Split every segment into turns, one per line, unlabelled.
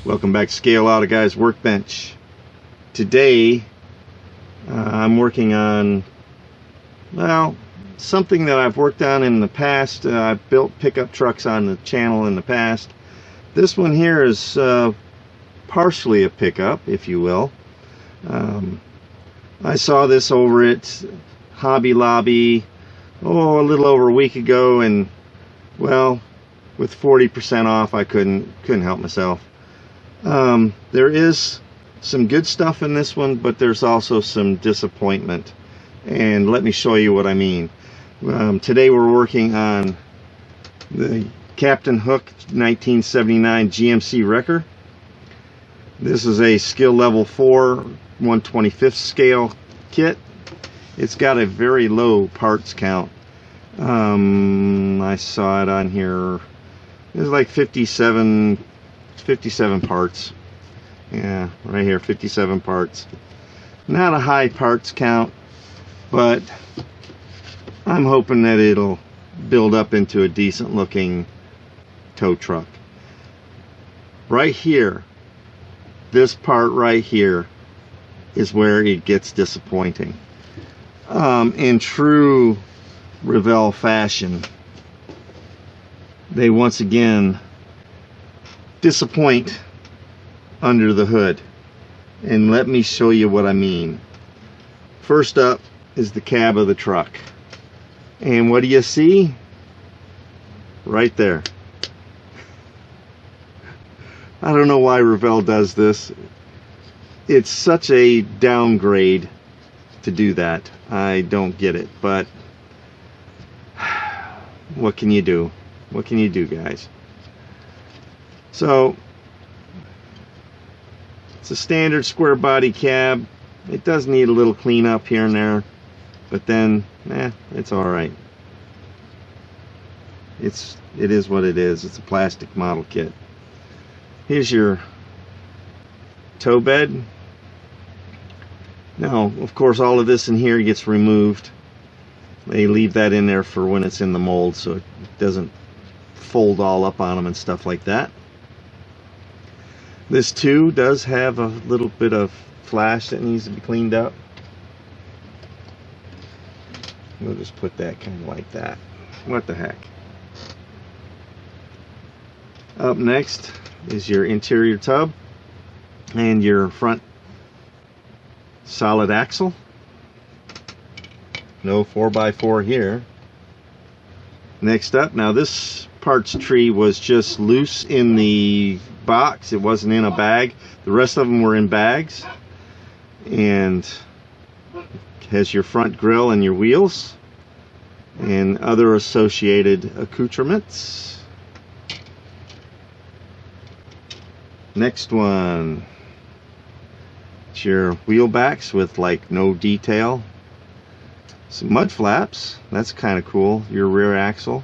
Welcome back to Scale Auto Guys Workbench. Today I'm working on, well, something that I've worked on in the past. I've built pickup trucks on the channel in the past. This one here is partially a pickup, if you will. I saw this over at Hobby Lobby a little over a week ago, and well, with 40% off I couldn't help myself. There is some good stuff in this one, but there's also some disappointment, and let me show you what I mean. Today we're working on the Captain Hook 1979 GMC Wrecker. This is a skill level 4 1/25th scale kit. It's got a very low parts count. I saw it on here. There's like 57 parts. Yeah, right here, 57 parts. Not a high parts count, but I'm hoping that it'll build up into a decent looking tow truck. Right here, this part right here is where it gets disappointing. In true Revell fashion, they once again disappoint under the hood, and let me show you what I mean. First up is the cab of the truck, and what do you see right there? I don't know why Revell does this. It's such a downgrade to do that. I don't get it, but what can you do? What can you do, guys? So it's a standard square body cab. It does need a little cleanup here and there, but then it's all right. It is what it is. It's a plastic model kit. Here's your tow bed. Now, of course, all of this in here gets removed. They leave that in there for when it's in the mold, so it doesn't fold all up on them and stuff like that. This too does have a little bit of flash that needs to be cleaned up. We'll just put that kind of like that. What the heck? Up next is your interior tub and your front solid axle. No 4x4 here. Next up, now this parts tree was just loose in the box. It wasn't in a bag. The rest of them were in bags. And has your front grille and your wheels and other associated accoutrements. Next one, it's your wheel backs with like no detail. Some mud flaps, that's kind of cool. Your rear axle.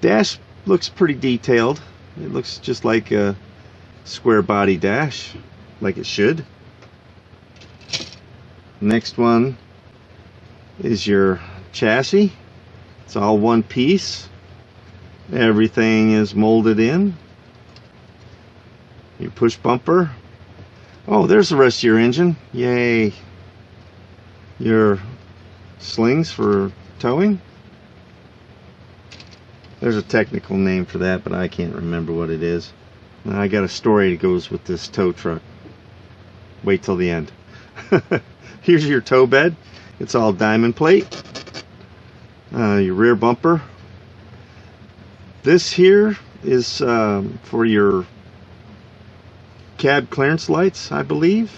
Dash looks pretty detailed. It looks just like a square body dash, like it should. Next one is your chassis. It's all one piece. Everything is molded in. Your push bumper. Oh, there's the rest of your engine. Yay. Your slings for towing. There's a technical name for that, but I can't remember what it is. I got a story that goes with this tow truck. Wait till the end. Here's your tow bed. It's all diamond plate. Your rear bumper. This here is for your cab clearance lights, I believe.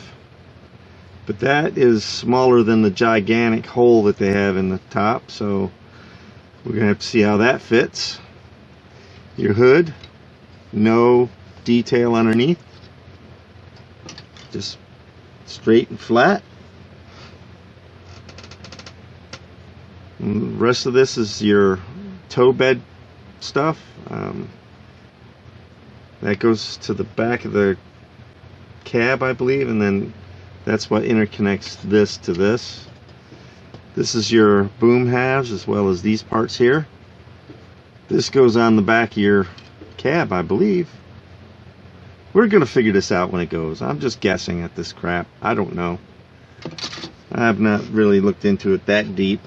But that is smaller than the gigantic hole that they have in the top, so we're gonna have to see how that fits. Your hood, no detail underneath, just straight and flat. And the rest of this is your tow bed stuff. That goes to the back of the cab, I believe, and then that's what interconnects this to this. This is your boom halves as well as these parts here. This goes on the back of your cab, I believe. We're going to figure this out when it goes. I'm just guessing at this crap. I don't know. I have not really looked into it that deep.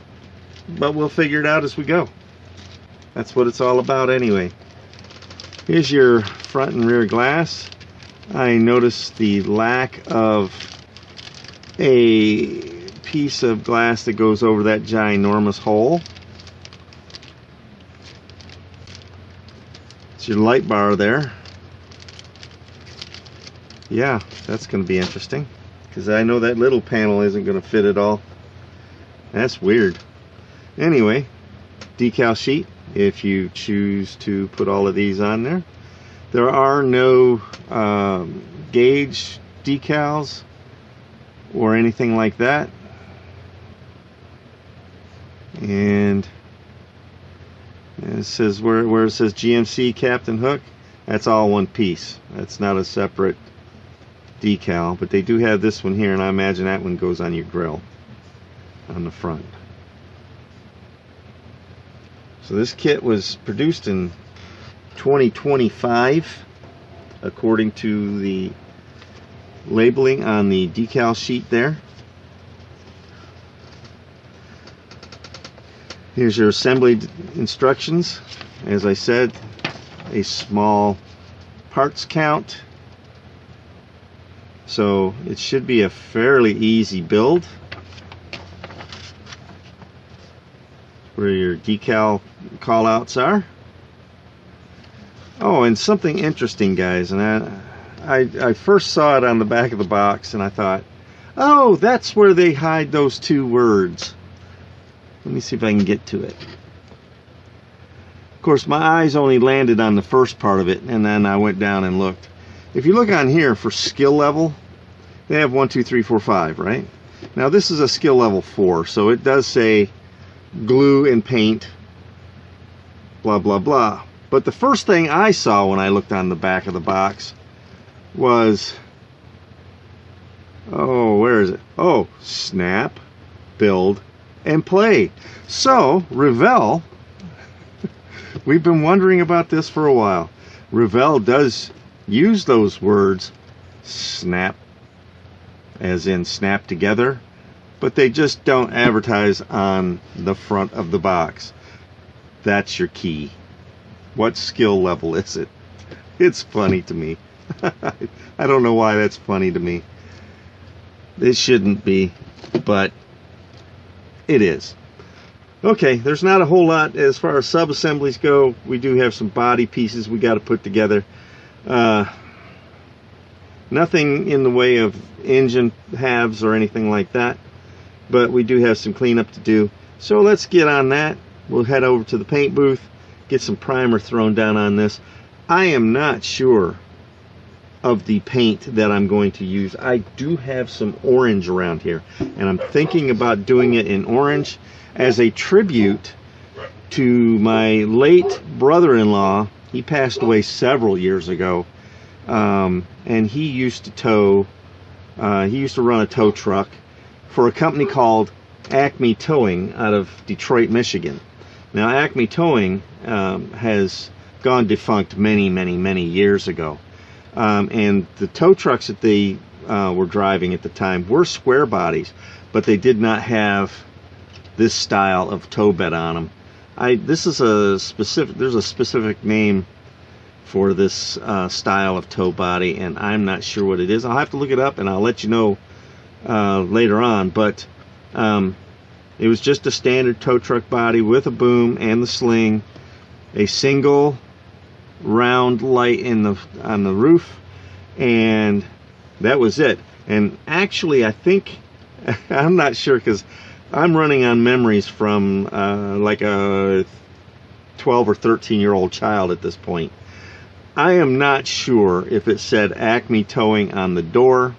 But we'll figure it out as we go. That's what it's all about anyway. Here's your front and rear glass. I noticed the lack of a piece of glass that goes over that ginormous hole. It's your light bar there. Yeah, that's going to be interesting, because I know that little panel isn't going to fit at all. That's weird. Anyway, decal sheet, if you choose to put all of these on there. There are no gauge decals or anything like that. And it says where it says GMC Captain Hook, that's all one piece. That's not a separate decal, but they do have this one here, and I imagine that one goes on your grill on the front. So this kit was produced in 2025 according to the labeling on the decal sheet there. Here's your assembly instructions. As I said, a small parts count, so it should be a fairly easy build. Where your decal callouts are. Oh, and something interesting, guys, and I first saw it on the back of the box, and I thought, oh, that's where they hide those two words. Let me see if I can get to it. Of course, my eyes only landed on the first part of it, and then I went down and looked. If you look on here for skill level, they have 1, 2, 3, 4, 5, right? Now this is a skill level 4, so it does say glue and paint, blah blah blah. But the first thing I saw when I looked on the back of the box was, oh, where is it? Oh, snap, build, and play. So Revell, we've been wondering about this for a while. Revell does use those words, snap, as in snap together, but they just don't advertise on the front of the box. That's your key. What skill level is it? It's funny to me. I don't know why that's funny to me. It shouldn't be, but it is. Okay, there's not a whole lot as far as sub-assemblies go. We do have some body pieces we got to put together. Nothing in the way of engine halves or anything like that. But we do have some cleanup to do, so let's get on that. We'll head over to the paint booth, get some primer thrown down on this. I am not sure of the paint that I'm going to use. I do have some orange around here, and I'm thinking about doing it in orange as a tribute to my late brother-in-law. He passed away several years ago, and he used to run a tow truck for a company called Acme Towing out of Detroit, Michigan. Now, Acme Towing has gone defunct many years ago. And the tow trucks that they were driving at the time were square bodies, but they did not have this style of tow bed on them. There's a specific name for this style of tow body, and I'm not sure what it is. I'll have to look it up, and I'll let you know later on. But it was just a standard tow truck body with a boom and the sling, a single round light on the roof, and that was it. And actually, I think I'm not sure, because I'm running on memories from like a 12 or 13-year-old child at this point. I am not sure if it said Acme Towing on the door,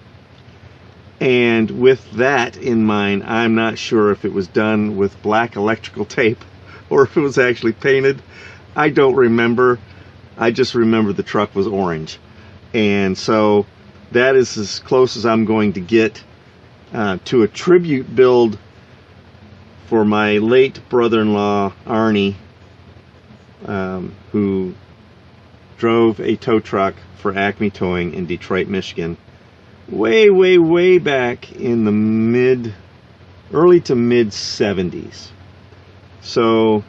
and with that in mind, I'm not sure if it was done with black electrical tape or if it was actually painted. I don't remember. I just remember the truck was orange, and so that is as close as I'm going to get to a tribute build for my late brother-in-law Arnie, who drove a tow truck for Acme Towing in Detroit, Michigan, way back in the early to mid 70s. So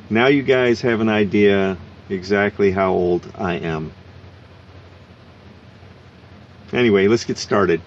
now you guys have an idea exactly how old I am. Anyway, let's get started.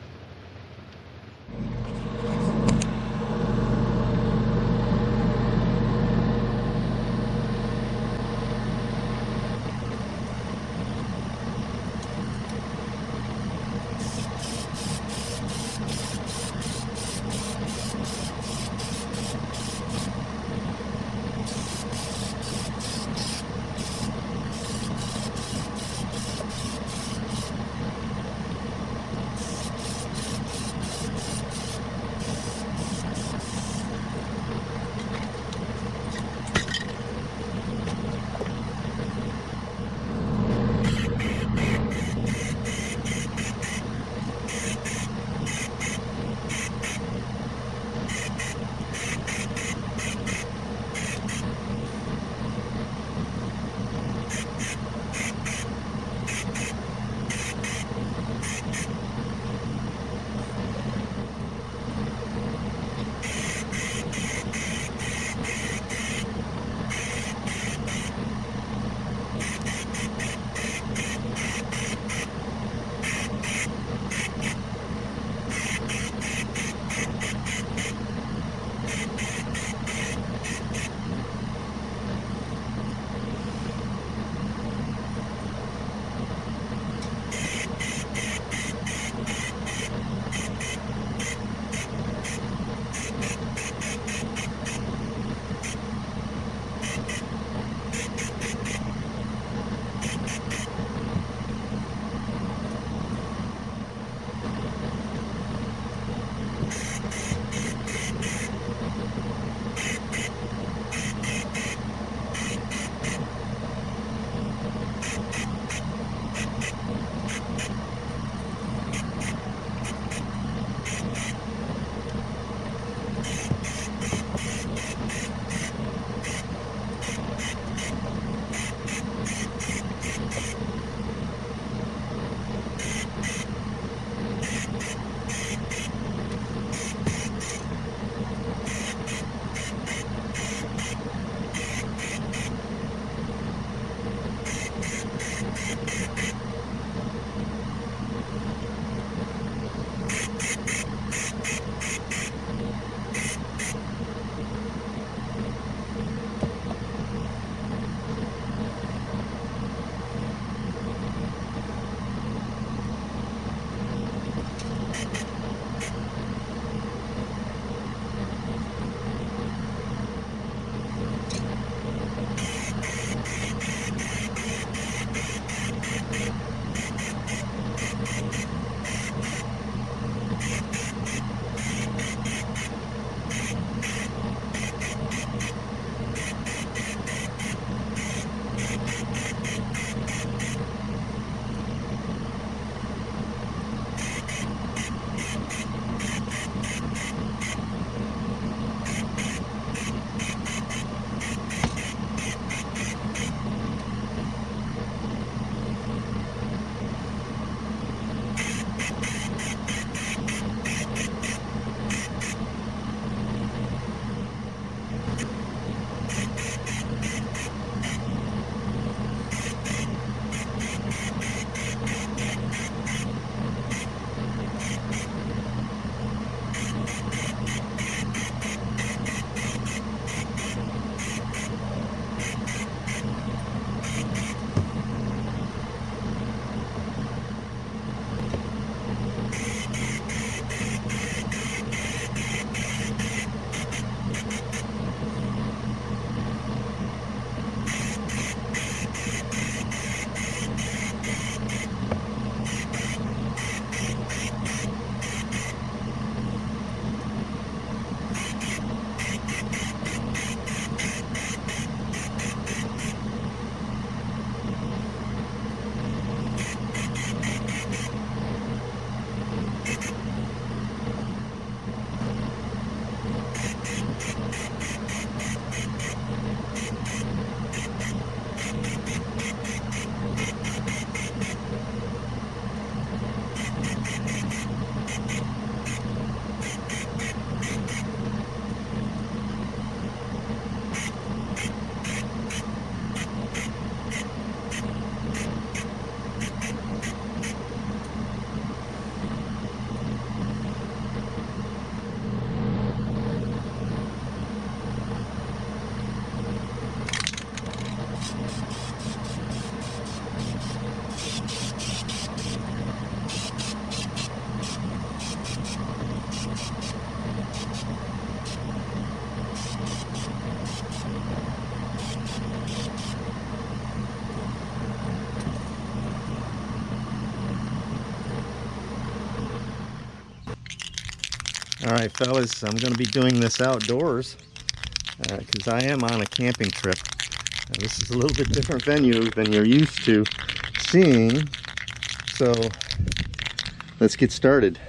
Alright fellas, I'm going to be doing this outdoors because I am on a camping trip. This is a little bit different venue than you're used to seeing, so let's get started.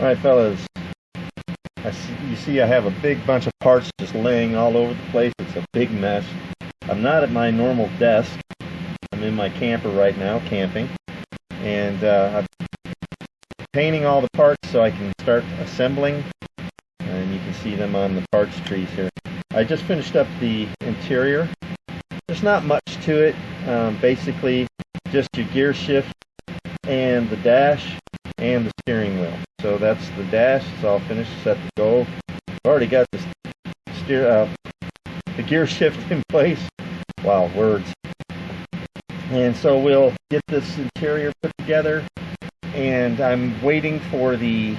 Alright fellas, you see I have a big bunch of parts just laying all over the place. It's a big mess. I'm not at my normal desk. I'm in my camper right now, camping. And I'm painting all the parts so I can start assembling. And you can see them on the parts trees here. I just finished up the interior. There's not much to it. Basically, just your gear shift and the dash. and the steering wheel. So that's the dash. It's all finished, set to go. I've already got the gear shift in place. Wow, words. And so we'll get this interior put together, and I'm waiting for the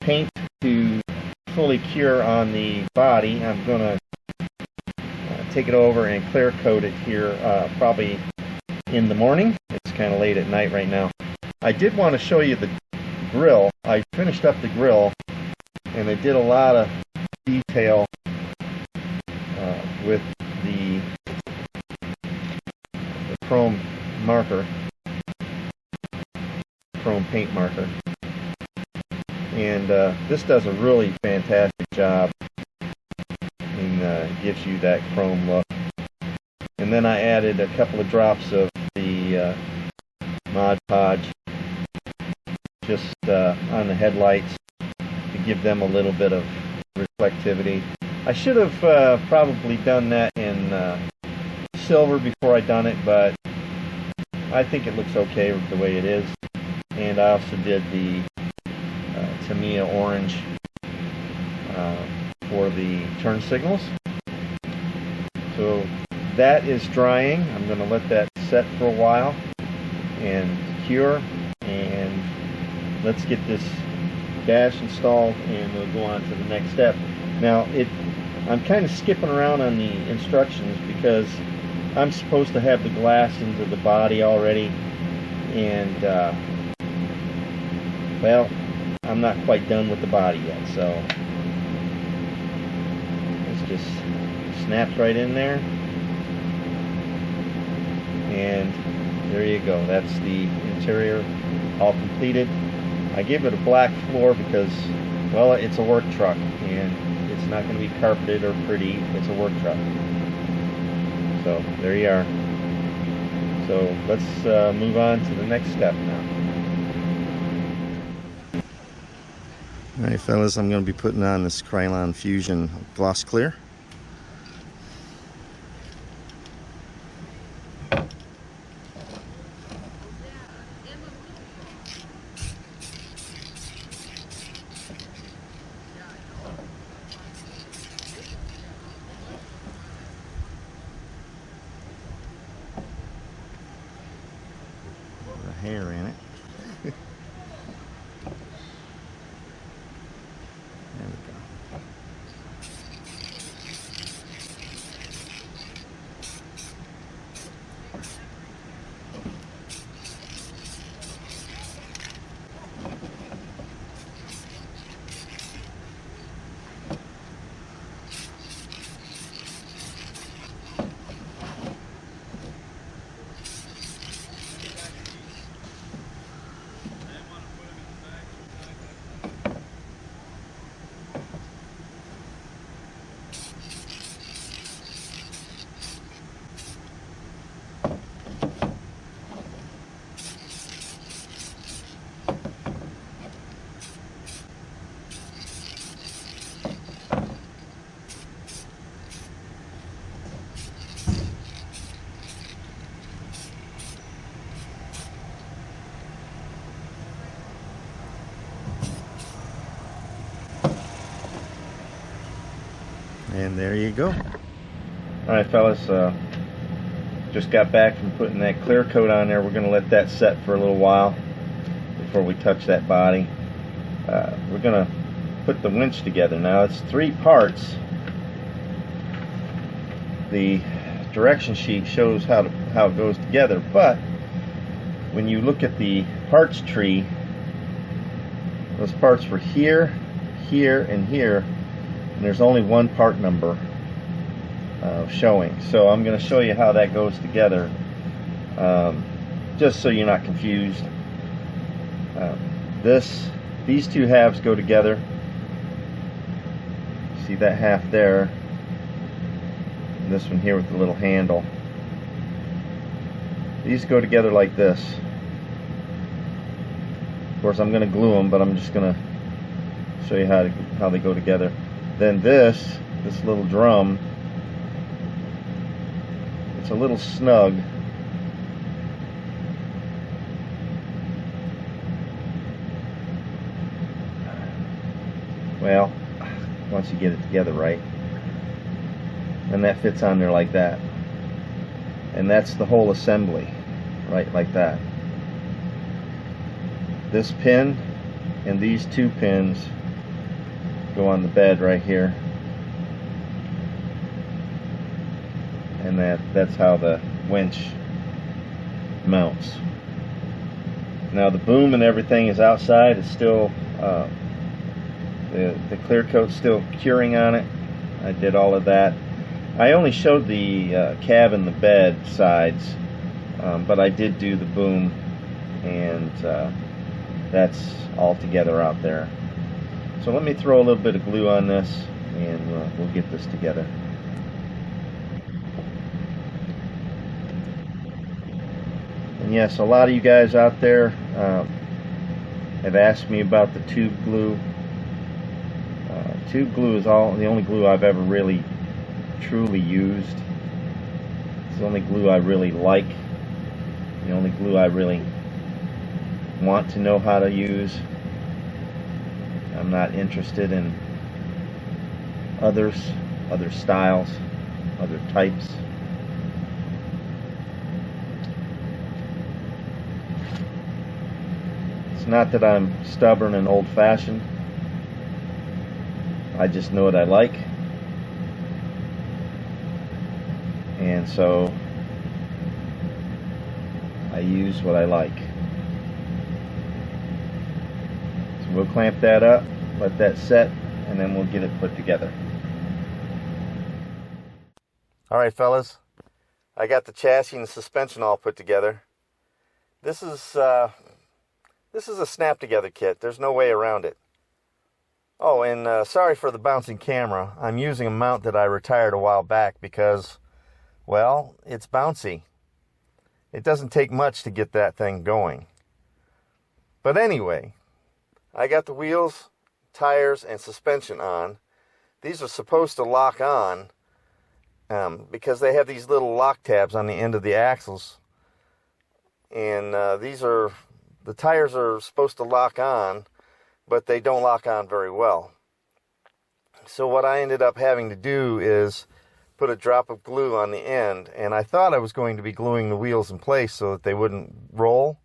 paint to fully cure on the body. I'm gonna take it over and clear coat it here probably in the morning. It's kind of late at night right now. I did want to show you the grill. I finished up the grill, and I did a lot of detail with the chrome marker, chrome paint marker, and this does a really fantastic job and gives you that chrome look. And then I added a couple of drops of the Mod Podge just on the headlights to give them a little bit of reflectivity. I should have probably done that in silver before I done it, but I think it looks okay with the way it is. And I also did the Tamiya orange for the turn signals. So that is drying. I'm going to let that set for a while and cure, and let's get this dash installed and we'll go on to the next step. Now I'm kind of skipping around on the instructions because I'm supposed to have the glass into the body already, and well, I'm not quite done with the body yet, so it's just snaps right in there, and there you go. That's the interior all completed. I gave it a black floor because, well, it's a work truck and it's not going to be carpeted or pretty. It's a work truck. So there you are. So let's move on to the next step now. Alright fellas, I'm going to be putting on this Krylon Fusion Gloss Clear. Hair in it. There we go. And there you go. Alright fellas, just got back from putting that clear coat on there. We're going to let that set for a little while before we touch that body. We're going to put the winch together. Now it's 3 parts. The direction sheet shows how it goes together, but when you look at the parts tree, those parts were here, here, and here. And there's only one part number showing. So I'm going to show you how that goes together, just so you're not confused. These 2 halves go together. See that half there, and this one here with the little handle. These go together like this. Of course I'm going to glue them, but I'm just going to show you how they go together. Then this little drum, it's a little snug. well, once you get it together right. And that fits on there like that. And that's the whole assembly, right, like that. This pin and these two pins go on the bed right here. And that's how the winch mounts. Now the boom and everything is outside. It's still the clear coat's still curing on it. I did all of that. I only showed the cab and the bed sides, but I did do the boom, and that's all together out there. So let me throw a little bit of glue on this, and we'll get this together. And yes, a lot of you guys out there have asked me about the tube glue. Tube glue is the only glue I've ever really truly used. It's the only glue I really like, the only glue I really want to know how to use. I'm not interested in other styles, other types. It's not that I'm stubborn and old-fashioned. I just know what I like. And so I use what I like. So we'll clamp that up, let that set, and then we'll get it put together. Alright fellas, I got the chassis and the suspension all put together. This is a snap together kit. There's no way around it. Oh, and sorry for the bouncing camera. I'm using a mount that I retired a while back because, well, it's bouncy. It doesn't take much to get that thing going. But anyway, I got the wheels, tires, and suspension on. These are supposed to lock on because they have these little lock tabs on the end of the axles. And the tires are supposed to lock on, but they don't lock on very well. So what I ended up having to do is put a drop of glue on the end, and I thought I was going to be gluing the wheels in place so that they wouldn't roll,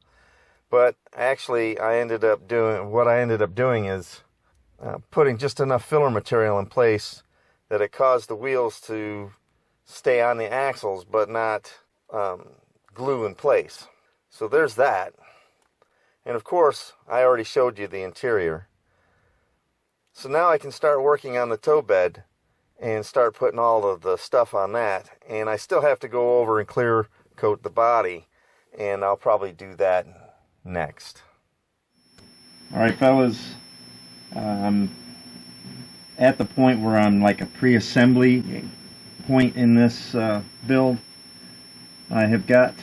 but actually what I ended up doing is putting just enough filler material in place that it caused the wheels to stay on the axles but not glue in place. So there's that. And of course, I already showed you the interior. So now I can start working on the tow bed and start putting all of the stuff on that. And I still have to go over and clear coat the body, and I'll probably do that next. Alright fellas, I'm at the point where I'm like a pre-assembly point in this build. I have got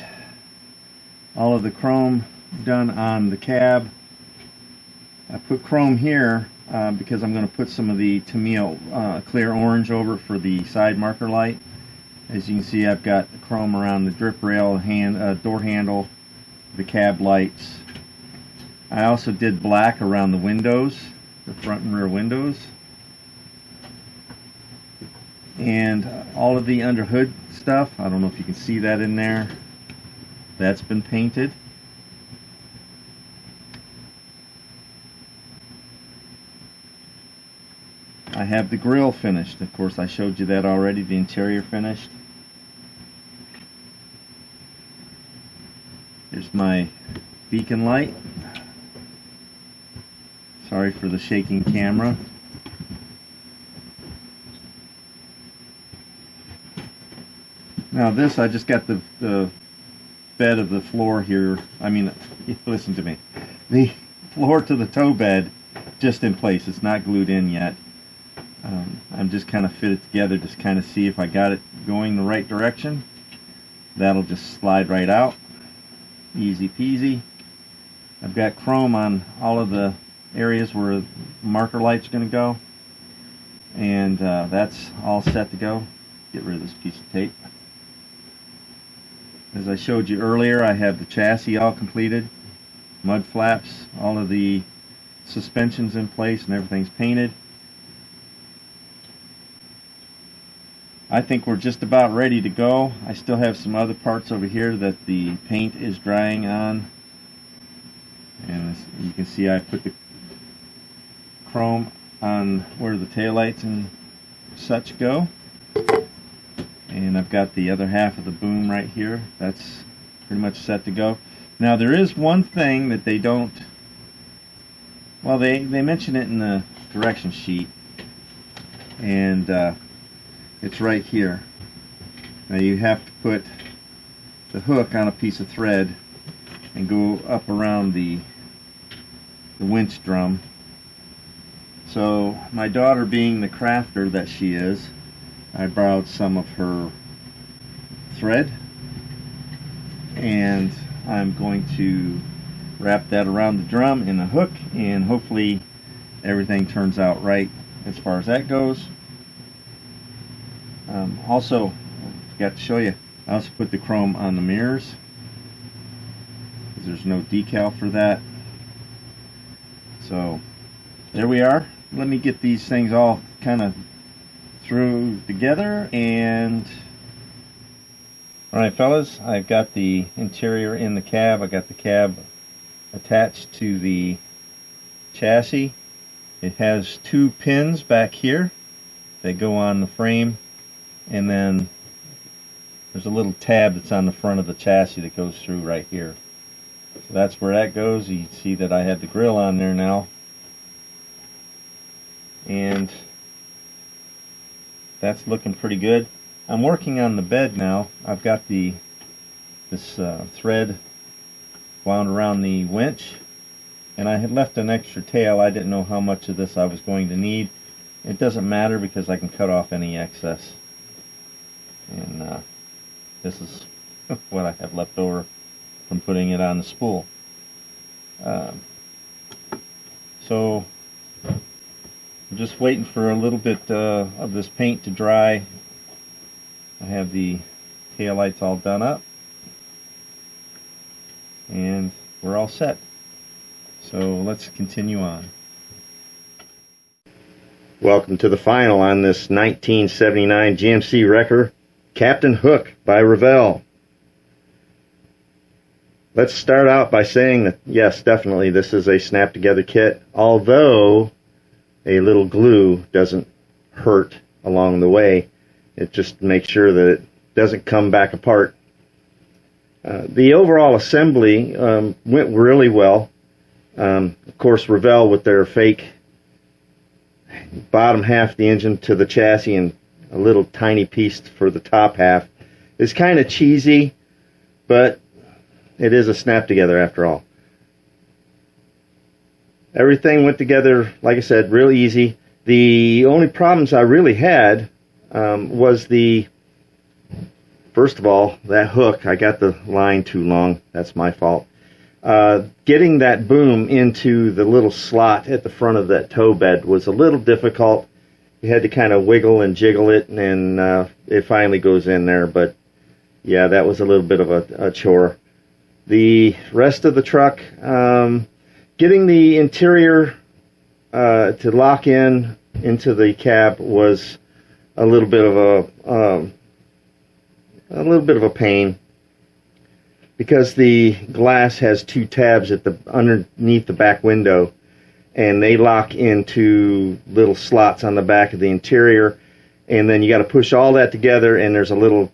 all of the chrome done on the cab. I put chrome here because I'm going to put some of the Tamiya clear orange over for the side marker light. As you can see, I've got the chrome around the drip rail, door handle, the cab lights. I also did black around the windows, the front and rear windows. And all of the under hood stuff, I don't know if you can see that in there, that's been painted. I have the grille finished. Of course, I showed you that already, the interior finished. Here's my beacon light. Sorry for the shaking camera. Now this, I just got the bed of the floor here. I mean, listen to me. The floor to the tow bed just in place. It's not glued in yet. I'm just kind of fit it together, just kind of see if I got it going the right direction. That'll just slide right out. Easy peasy. I've got chrome on all of the areas where the marker light's going to go. And that's all set to go. Get rid of this piece of tape. As I showed you earlier, I have the chassis all completed. Mud flaps, all of the suspensions in place, and everything's painted. I think we're just about ready to go. I still have some other parts over here that the paint is drying on. And as you can see, I put the chrome on where the taillights and such go. And I've got the other half of the boom right here. That's pretty much set to go. Now there is one thing that they don't, well, they mention it in the direction sheet, and it's right here. Now you have to put the hook on a piece of thread and go up around the winch drum. So my daughter, being the crafter that she is, I borrowed some of her thread, and I'm going to wrap that around the drum in the hook, and hopefully everything turns out right as far as that goes. Also, I forgot to show you, I also put the chrome on the mirrors because there's no decal for that. So there we are. Let me get these things all kind of through together. And alright fellas, I've got the interior in the cab. I got the cab attached to the chassis. It has 2 pins back here. They go on the frame, and then there's a little tab that's on the front of the chassis that goes through right here. So that's where that goes. You can see that I had the grill on there now, and that's looking pretty good. I'm working on the bed now. I've got this thread wound around the winch, and I had left an extra tail. I didn't know how much of this I was going to need. It doesn't matter because I can cut off any excess, and this is what I have left over from putting it on the spool. So I'm just waiting for a little bit of this paint to dry. I have the tail lights all done up, and we're all set. So let's continue on. Welcome to the final on this 1979 GMC wrecker, Captain Hook by Revell. Let's start out by saying that yes, definitely this is a snap together kit, although a little glue doesn't hurt along the way. It just makes sure that it doesn't come back apart. The overall assembly went really well. Of course, Revell with their fake bottom half of the engine to the chassis and a little tiny piece for the top half is kind of cheesy, but it is a snap together after all. Everything went together, like I said, real easy. The only problems I really had was first of all, that hook. I got the line too long. That's my fault. Getting that boom into the little slot at the front of that tow bed was a little difficult. You had to kind of wiggle and jiggle it, and it finally goes in there. But yeah, that was a little bit of a chore. The rest of the truck, getting the interior to lock into the cab was a little bit of a pain, because the glass has 2 tabs underneath the back window, and they lock into little slots on the back of the interior, and then you got to push all that together, and there's a little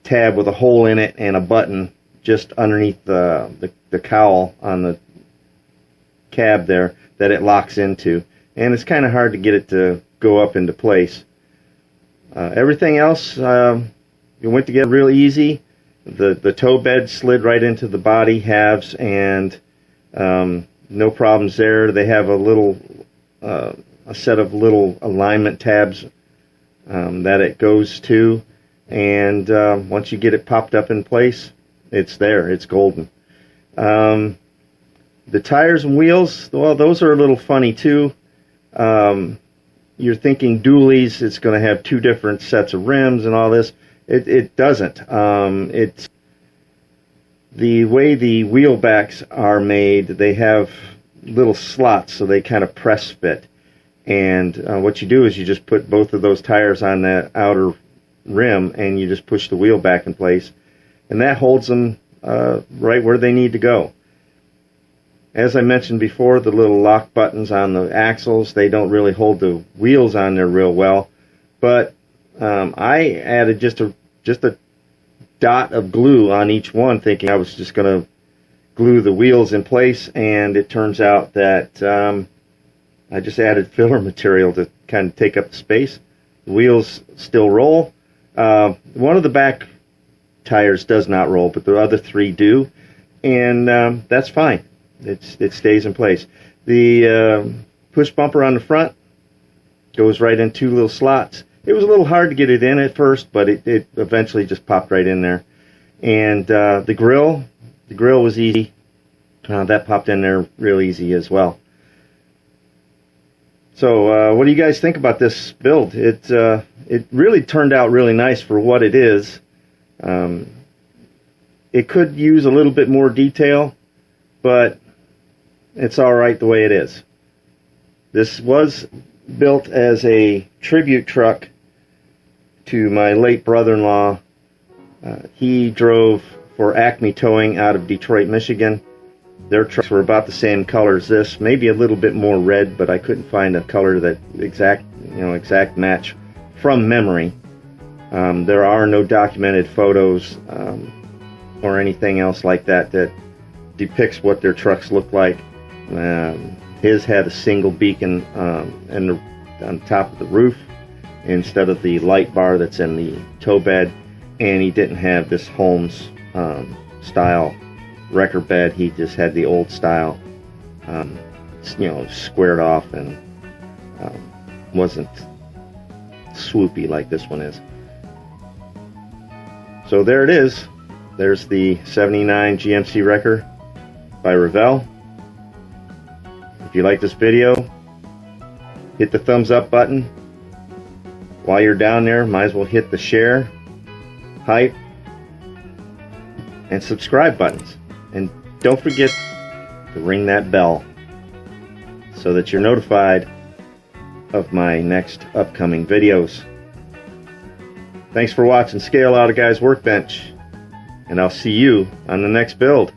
tab with a hole in it and a button just underneath the cowl on the cab there that it locks into, and it's kind of hard to get it to go up into place. Everything else it went together real easy. The tow bed slid right into the body halves, and no problems there. They have a set of little alignment tabs that it goes to, and once you get it popped up in place, it's there. It's golden. The tires and wheels, well, those are a little funny too. You're thinking dualies, it's going to have 2 different sets of rims and all this. It doesn't. It's the way the wheel backs are made. They have little slots, so they kind of press fit, And what you do is you just put both of those tires on that outer rim, and you just push the wheel back in place, and that holds them right where they need to go. As I mentioned before, the little lock buttons on the axles, they don't really hold the wheels on there real well, but I added just a dot of glue on each one, thinking I was just going to glue the wheels in place, and it turns out that I just added filler material to kind of take up the space. The wheels still roll. One of the back tires does not roll, but the other three do, and that's fine. It stays in place. The push bumper on the front goes right in two little slots. It was a little hard to get it in at first, but it eventually just popped right in there. And the grill was easy. That popped in there real easy as well. So what do you guys think about this build? It really turned out really nice for what it is. It could use a little bit more detail, but it's alright the way it is. This was built as a tribute truck to my late brother-in-law. He drove for Acme Towing out of Detroit, Michigan. Their trucks were about the same color as this, maybe a little bit more red, but I couldn't find a color that exact match from memory. There are no documented photos or anything else like that that depicts what their trucks look like. His had a single beacon on top of the roof instead of the light bar that's in the tow bed, and he didn't have this Holmes style wrecker bed. He just had the old style, squared off, and wasn't swoopy like this one is. So there it is. There's the 79 GMC wrecker by Revell. If you like this video, hit the thumbs up button. While you're down there, might as well hit the share, hype, and subscribe buttons. And don't forget to ring that bell so that you're notified of my next upcoming videos. Thanks for watching Scale Out a Guy's Workbench, and I'll see you on the next build.